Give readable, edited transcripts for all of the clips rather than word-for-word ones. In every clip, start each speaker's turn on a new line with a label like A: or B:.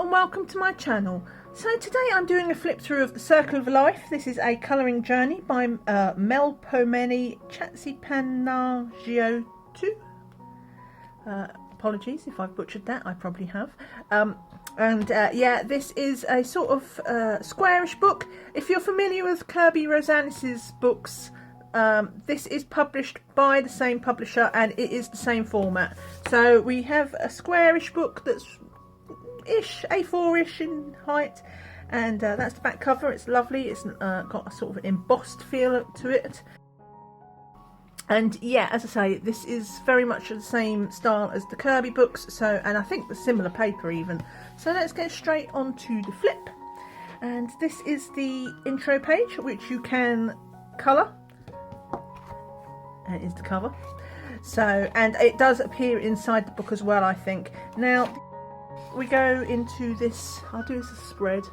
A: and welcome to my channel. So today I'm doing a flip through of The Circle of Life. This is a colouring journey by MELPOMENI CHATZIPANAGIOTOU. Apologies if I've butchered that, I probably have. Yeah, this is a sort of squarish book. If you're familiar with Kerby Rosanes' books, this is published by the same publisher and it is the same format. So we have a squarish book that's A4-ish in height, and that's the back cover. It's lovely. It's got a sort of an embossed feel to it. And yeah, as I say, this is very much the same style as the Kerby books, so, and I think the similar paper even. So let's get straight onto the flip. And this is the intro page, which you can colour. And it is the cover. So, and it does appear inside the book as well, I think. Now, we go into this, I'll do this as a spread.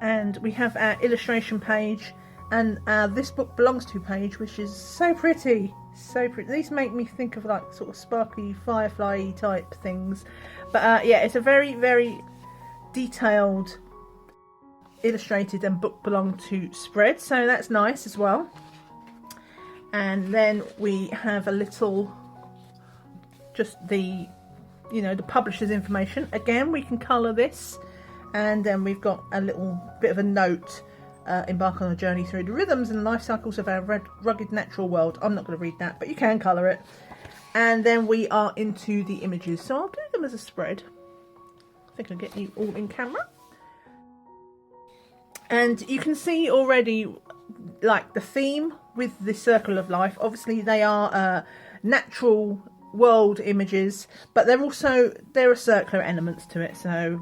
A: And we have our illustration page. And this book belongs to page, which is so pretty, so pretty. These make me think of like sort of sparkly firefly type things, but yeah, it's a very, very detailed, illustrated and book belong to spread, so that's nice as well. And then we have a little, just the, you know, the publisher's information. Again, we can colour this, and then we've got a little bit of a note. Embark on a journey through the rhythms and life cycles of our rugged natural world. I'm not going to read that, but you can colour it. And then we are into the images. So I'll do them as a spread. I think I'll get you all in camera. And you can see already, like, the theme with the Circle of Life. Obviously, they are natural world images, but there are circular elements to it. So,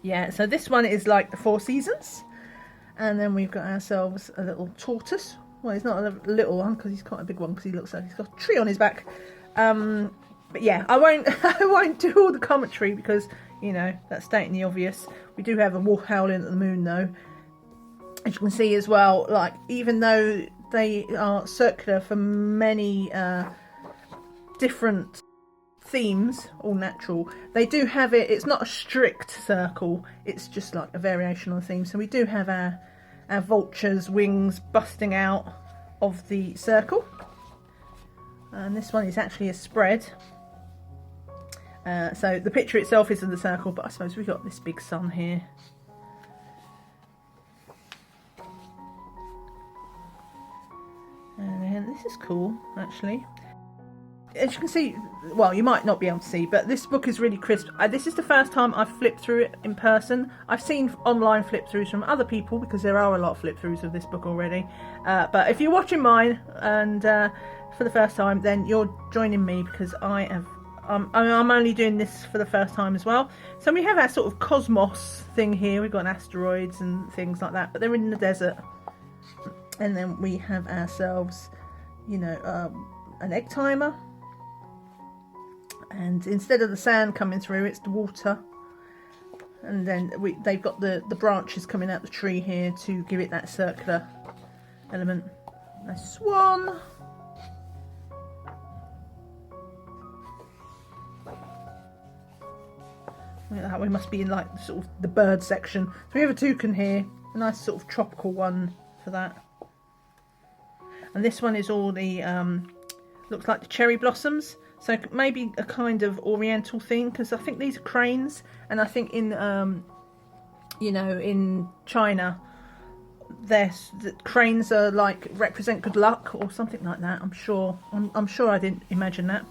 A: yeah. So this one is like the 4 seasons. And then we've got ourselves a little tortoise. Well, he's not a little one because he's quite a big one, because he looks like he's got a tree on his back. But yeah, I won't do all the commentary because, you know, that's stating the obvious. We do have a wolf howling at the moon though. As you can see as well, like, even though they are circular for many different themes, all natural, they do have it. It's not a strict circle, it's just like a variation on the theme. So we do have our vultures' wings busting out of the circle, and this one is actually a spread. So the picture itself isn't the circle, but I suppose we've got this big sun here. And this is cool, actually. As you can see, well, you might not be able to see, but this book is really crisp. This is the first time I've flipped through it in person. I've seen online flip throughs from other people, because there are a lot of flip throughs of this book already. But if you're watching mine and for the first time, then you're joining me, because I'm only doing this for the first time as well. So we have our sort of cosmos thing here. We've got asteroids and things like that, but they're in the desert. And then we have ourselves, you know, an egg timer. And instead of the sand coming through, it's the water. And then they've got the branches coming out the tree here to give it that circular element. A swan. Look at that, we must be in like sort of the bird section. So we have a toucan here, a nice sort of tropical one for that. And this one is all the, looks like the cherry blossoms. So maybe a kind of oriental thing, because I think these are cranes, and I think in, you know, in China, the cranes are like represent good luck or something like that. I'm sure. I'm sure I didn't imagine that.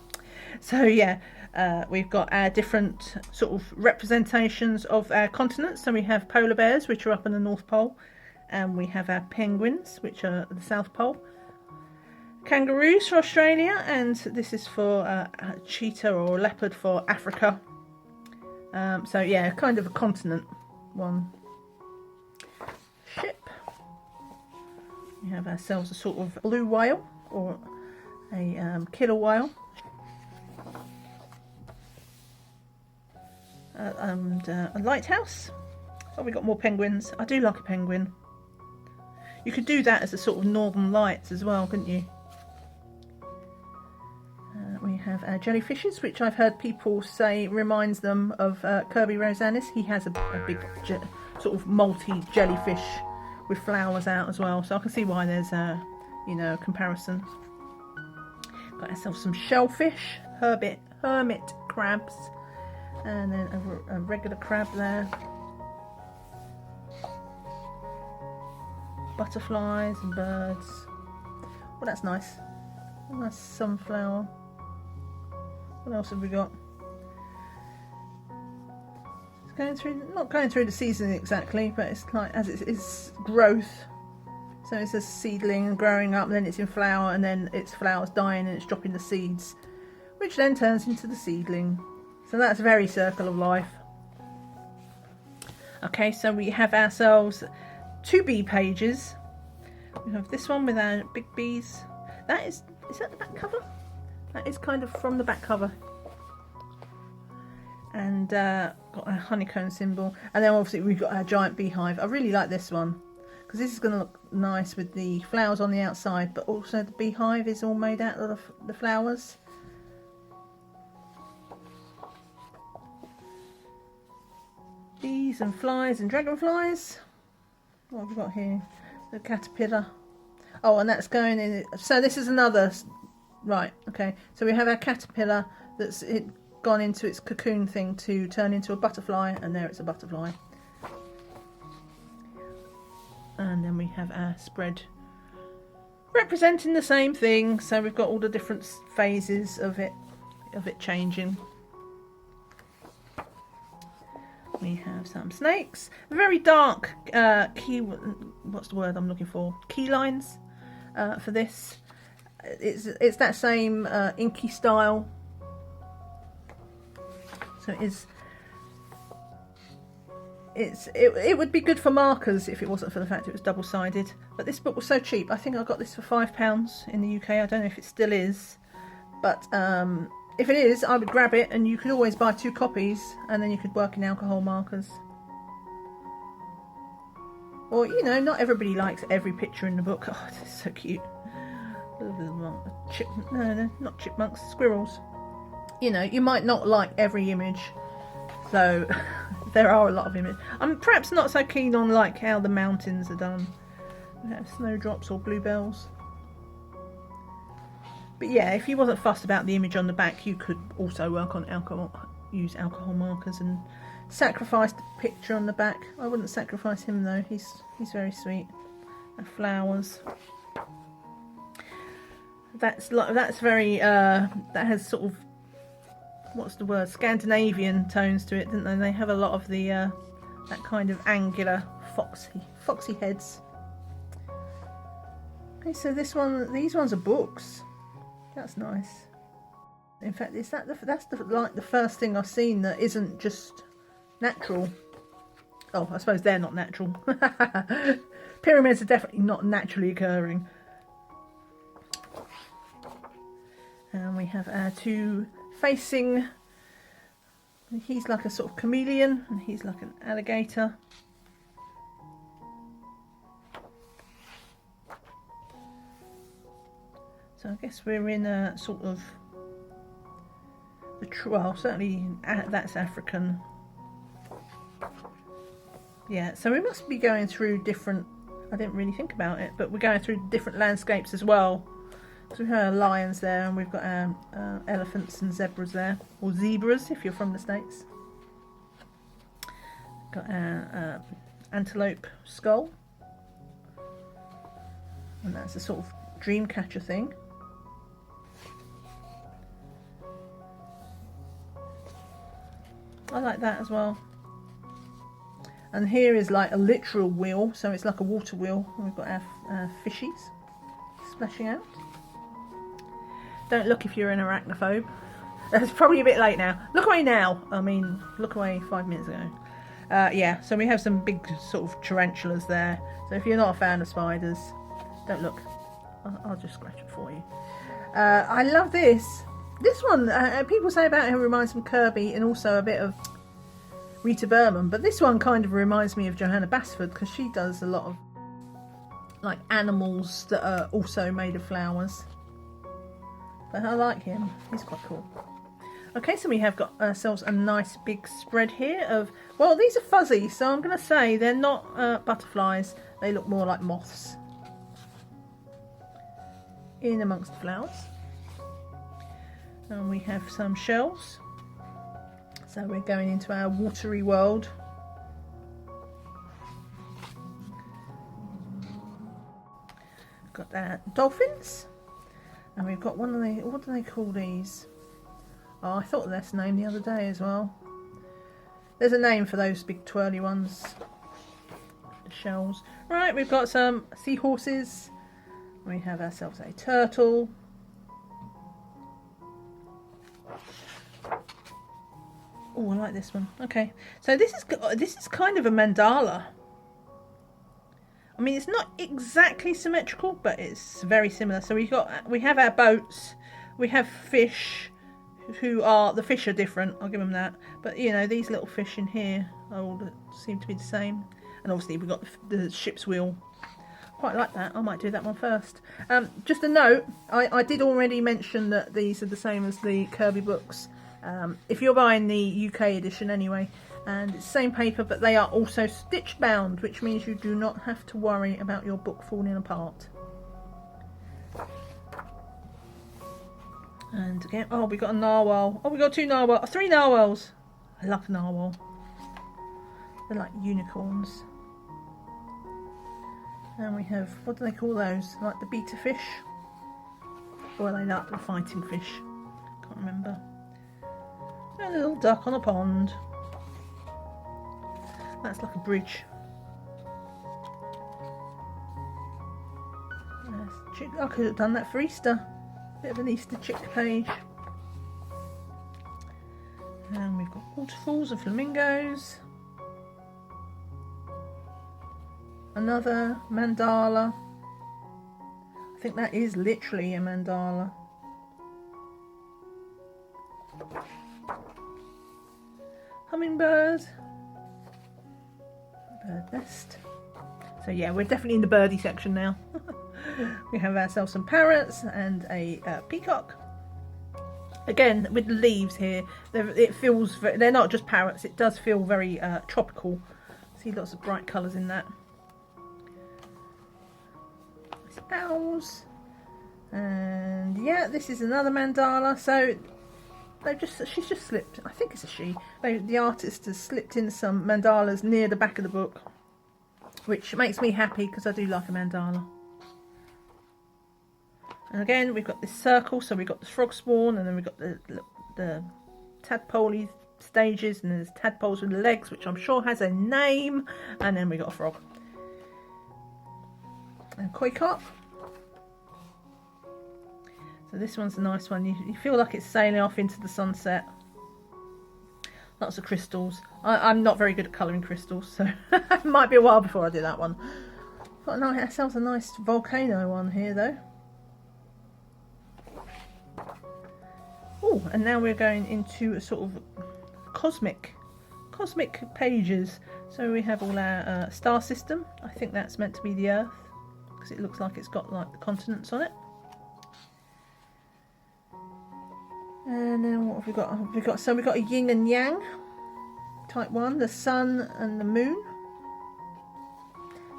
A: So yeah, we've got our different sort of representations of our continents. So we have polar bears, which are up in the North Pole, and we have our penguins, which are at the South Pole. Kangaroos for Australia, and this is for a cheetah or a leopard for Africa. So yeah, kind of a continent one. Ship. We have ourselves a sort of blue whale, or a killer whale. And a lighthouse. Oh, we got more penguins. I do like a penguin. You could do that as a sort of northern lights as well, couldn't you? We have jellyfishes, which I've heard people say reminds them of Kerby Rosanes. He has a big sort of multi jellyfish with flowers out as well, so I can see why there's a, you know, a comparison. Got ourselves some shellfish, hermit crabs, and then a regular crab there. Butterflies and birds. Well, that's nice. A nice sunflower. What else have we got? It's going through, not going through the season exactly, but it's like as it's growth. So it's a seedling and growing up, and then it's in flower, and then its flowers dying, and it's dropping the seeds, which then turns into the seedling. So that's a very circle of life. Okay, so we have ourselves 2 bee pages. We have this one with our big bees. Is that the back cover? That is kind of from the back cover. And got a honeycomb symbol. And then obviously we've got our giant beehive. I really like this one, because this is going to look nice with the flowers on the outside, but also the beehive is all made out of the flowers. Bees and flies and dragonflies. What have we got here? The caterpillar. Oh, and that's going in. So this is another. Right, okay. So we have our caterpillar that's gone into its cocoon thing to turn into a butterfly, and there it's a butterfly. And then we have our spread representing the same thing. So we've got all the different phases of it changing. We have some snakes, very dark what's the word I'm looking for? Key lines for this. It's that same Inky style. So it would be good for markers if it wasn't for the fact it was double-sided. But this book was so cheap. I think I got this for £5 in the UK. I don't know if it still is, but if it is, I would grab it, and you could always buy 2 copies, and then you could work in alcohol markers. Or, you know, not everybody likes every picture in the book. Oh, this is so cute. No, not chipmunks, squirrels. You know, you might not like every image, so there are a lot of images. I'm perhaps not so keen on like how the mountains are done. We have snowdrops or bluebells. But yeah, if you wasn't fussed about the image on the back, you could also work on use alcohol markers and sacrifice the picture on the back. I wouldn't sacrifice him though. He's very sweet. And flowers. That's very that has sort of, what's the word, Scandinavian tones to it, didn't they? They have a lot of the that kind of angular foxy heads. Okay, so these ones are books. That's nice. In fact, that's the first thing I've seen that isn't just natural. Oh, I suppose they're not natural. Pyramids are definitely not naturally occurring. And we have our 2 facing. He's like a sort of chameleon, and he's like an alligator. So I guess we're in a sort of, well, certainly that's African. Yeah, so we must be going through different, I didn't really think about it, but we're going through different landscapes as well. So we have lions there, and we've got elephants and zebras there, or zebras if you're from the States. Got our antelope skull, and that's a sort of dream catcher thing. I like that as well. And here is like a literal wheel, so it's like a water wheel. And we've got our fishies splashing out. Don't look if you're an arachnophobe. It's probably a bit late now. Look away now. I mean, look away 5 minutes ago. Yeah, so we have some big sort of tarantulas there. So if you're not a fan of spiders, don't look. I'll just scratch it for you. I love this. This one, people say about it reminds me of Kerby and also a bit of Rita Berman, but this one kind of reminds me of Johanna Basford, because she does a lot of like animals that are also made of flowers. but I like him. He's quite cool. Okay, so we have got ourselves a nice big spread here of, well, these are fuzzy, so I'm going to say they're not butterflies. They look more like moths in amongst the flowers. And we have some shells. So we're going into our watery world. Got our dolphins. And we've got one of the, what do they call these? Oh, I thought of this name the other day as well. There's a name for those big twirly ones. The shells. Right, we've got some seahorses. We have ourselves a turtle. Oh, I like this one. Okay, so this is kind of a mandala. I mean, it's not exactly symmetrical, but it's very similar. So we have our boats, we have fish, the fish are different. I'll give them that. But you know, these little fish in here all seem to be the same. And obviously we've got the ship's wheel. Quite like that. I might do that one first. Just a note, I did already mention that these are the same as the Kerby books. If you're buying the UK edition anyway, and it's the same paper, but they are also stitch bound, which means you do not have to worry about your book falling apart. And again, oh, we got a narwhal. Oh, we got 3 narwhals. I love narwhal. They're like unicorns. And we have, what do they call those? Like the betta fish? Or are they like the fighting fish? Can't remember. A little duck on a pond. That's like a bridge. I could have done that for Easter. Bit of an Easter chick page. And we've got waterfalls and flamingos. Another mandala. I think that is literally a mandala. Hummingbird. Bird nest. So yeah, we're definitely in the birdie section now. We have ourselves some parrots and a peacock. Again, with the leaves here, it feels they're not just parrots. It does feel very tropical. See lots of bright colours in that. Owls. And yeah, this is another mandala. So she's just slipped, I think it's a she. The artist has slipped in some mandalas near the back of the book, which makes me happy because I do like a mandala. And again, we've got this circle, so we've got the frog spawn, and then we've got the tadpole stages, and there's tadpoles with legs, which I'm sure has a name, and then we've got a frog. And koi carp. So this one's a nice one. You feel like it's sailing off into the sunset. Lots of crystals. I'm not very good at colouring crystals, so it might be a while before I do that one. Got ourselves a nice volcano one here though. Oh, and now we're going into a sort of cosmic pages. So we have all our star system. I think that's meant to be the Earth because it looks like it's got like the continents on it. And then what have we got? We've got a yin and yang type one, the sun and the moon.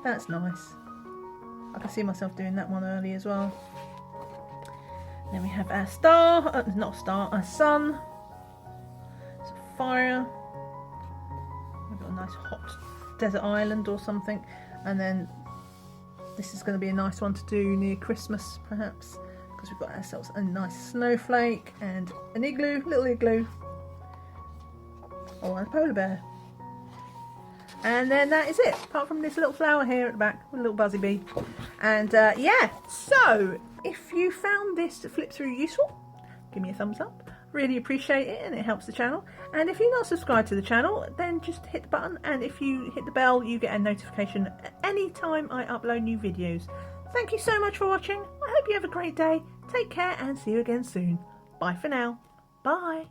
A: That's nice. I can see myself doing that one early as well. Then we have our star, not a star, a sun. It's a fire. We've got a nice hot desert island or something. And then this is going to be a nice one to do near Christmas, perhaps, because we've got ourselves a nice snowflake and an igloo, little igloo. Or a polar bear. And then that is it, apart from this little flower here at the back with a little buzzy bee. And yeah, so if you found this flip through useful, give me a thumbs up. Really appreciate it, and it helps the channel. And if you're not subscribed to the channel, then just hit the button, and if you hit the bell, you get a notification any time I upload new videos. Thank you so much for watching. I hope you have a great day. Take care and see you again soon. Bye for now. Bye.